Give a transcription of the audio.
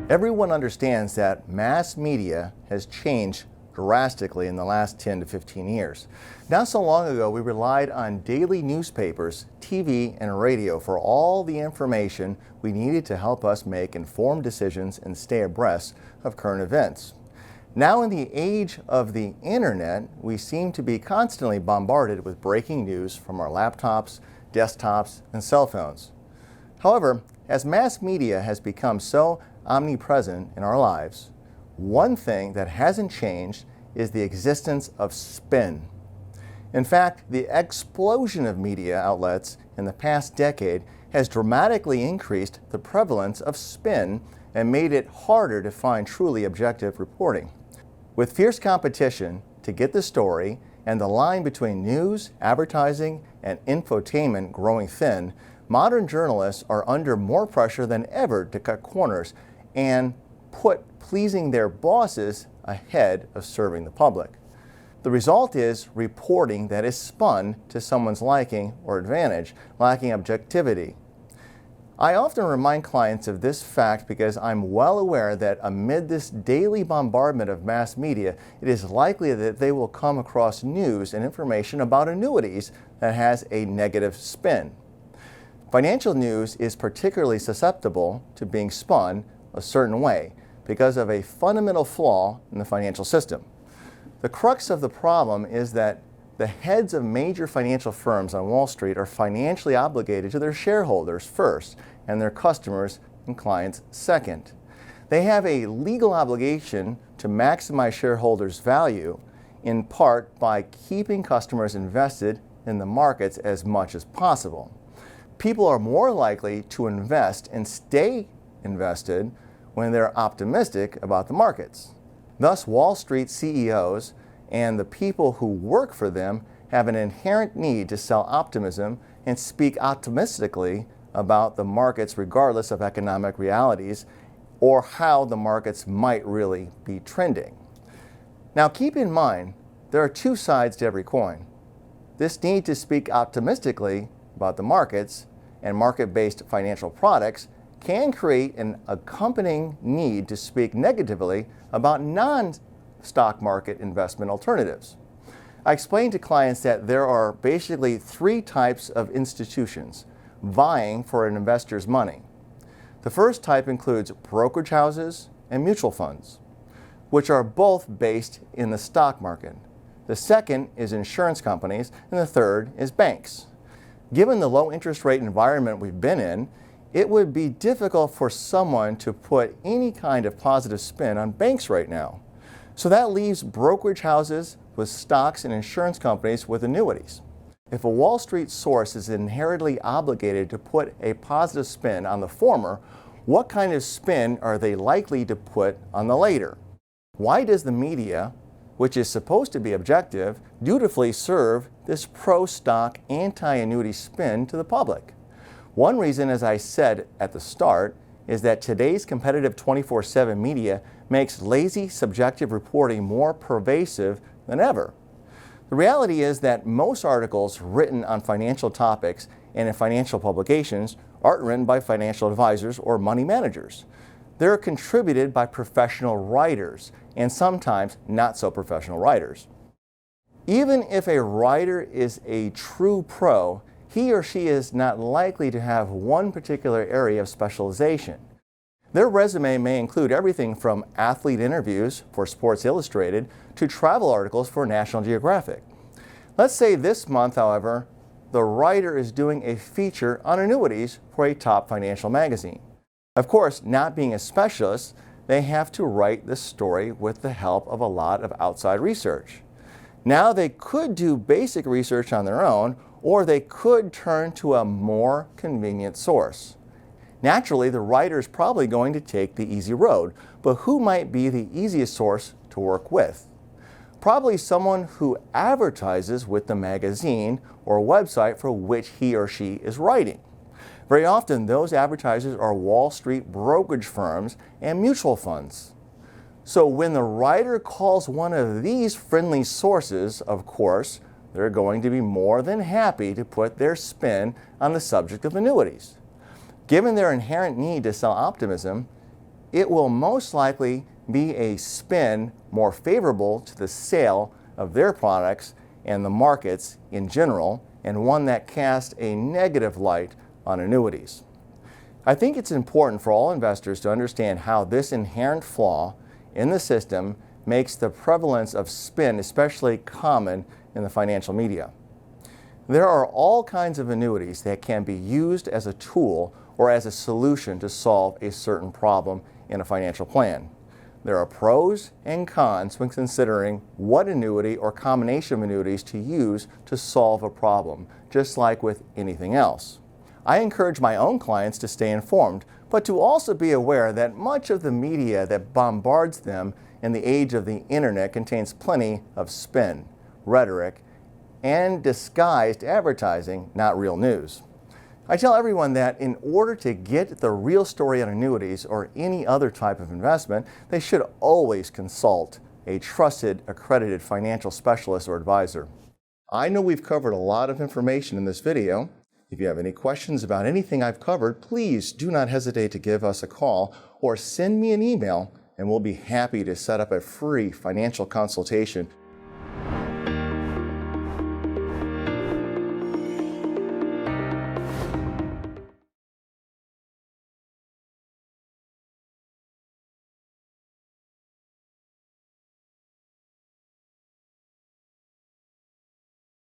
Everyone understands that mass media has changed drastically in the last 10 to 15 years. Not so long ago, we relied on daily newspapers, TV, and radio for all the information we needed to help us make informed decisions and stay abreast of current events. Now, in the age of the internet, we seem to be constantly bombarded with breaking news from our laptops, desktops, and cell phones. However, as mass media has become so omnipresent in our lives, one thing that hasn't changed is the existence of spin. In fact, the explosion of media outlets in the past decade has dramatically increased the prevalence of spin and made it harder to find truly objective reporting. With fierce competition to get the story and the line between news, advertising, and infotainment growing thin, modern journalists are under more pressure than ever to cut corners and put pleasing their bosses ahead of serving the public. The result is reporting that is spun to someone's liking or advantage, lacking objectivity. I often remind clients of this fact because I'm well aware that amid this daily bombardment of mass media, it is likely that they will come across news and information about annuities that has a negative spin. Financial news is particularly susceptible to being spun a certain way because of a fundamental flaw in the financial system. The crux of the problem is that the heads of major financial firms on Wall Street are financially obligated to their shareholders first and their customers and clients second. They have a legal obligation to maximize shareholders' value, in part by keeping customers invested in the markets as much as possible. People are more likely to invest and stay invested when they're optimistic about the markets. Thus, Wall Street CEOs and the people who work for them have an inherent need to sell optimism and speak optimistically about the markets regardless of economic realities or how the markets might really be trending. Now, keep in mind, there are two sides to every coin. This need to speak optimistically about the markets and market-based financial products can create an accompanying need to speak negatively about non-stock market investment alternatives. I explain to clients that there are basically three types of institutions vying for an investor's money. The first type includes brokerage houses and mutual funds, which are both based in the stock market. The second is insurance companies, and the third is banks. Given the low interest rate environment we've been in, it would be difficult for someone to put any kind of positive spin on banks right now. So that leaves brokerage houses with stocks and insurance companies with annuities. If a Wall Street source is inherently obligated to put a positive spin on the former, what kind of spin are they likely to put on the later? Why does the media, which is supposed to be objective, dutifully serve this pro-stock, anti-annuity spin to the public? One reason, as I said at the start, is that today's competitive 24/7 media makes lazy, subjective reporting more pervasive than ever. The reality is that most articles written on financial topics and in financial publications aren't written by financial advisors or money managers. They're contributed by professional writers and sometimes not so professional writers. Even if a writer is a true pro, he or she is not likely to have one particular area of specialization. Their resume may include everything from athlete interviews for Sports Illustrated to travel articles for National Geographic. Let's say this month, however, the writer is doing a feature on annuities for a top financial magazine. Of course, not being a specialist, they have to write the story with the help of a lot of outside research. Now, they could do basic research on their own, or they could turn to a more convenient source. Naturally, the writer is probably going to take the easy road, but who might be the easiest source to work with? Probably someone who advertises with the magazine or website for which he or she is writing. Very often, those advertisers are Wall Street brokerage firms and mutual funds. So when the writer calls one of these friendly sources, of course, they're going to be more than happy to put their spin on the subject of annuities. Given their inherent need to sell optimism, it will most likely be a spin more favorable to the sale of their products and the markets in general, and one that casts a negative light on annuities. I think it's important for all investors to understand how this inherent flaw in the system makes the prevalence of spin especially common in the financial media. There are all kinds of annuities that can be used as a tool or as a solution to solve a certain problem in a financial plan. There are pros and cons when considering what annuity or combination of annuities to use to solve a problem, just like with anything else. I encourage my own clients to stay informed, but to also be aware that much of the media that bombards them in the age of the internet contains plenty of spin, rhetoric, and disguised advertising, not real news. I tell everyone that in order to get the real story on annuities or any other type of investment, they should always consult a trusted, accredited financial specialist or advisor. I know we've covered a lot of information in this video. If you have any questions about anything I've covered, please do not hesitate to give us a call or send me an email, and we'll be happy to set up a free financial consultation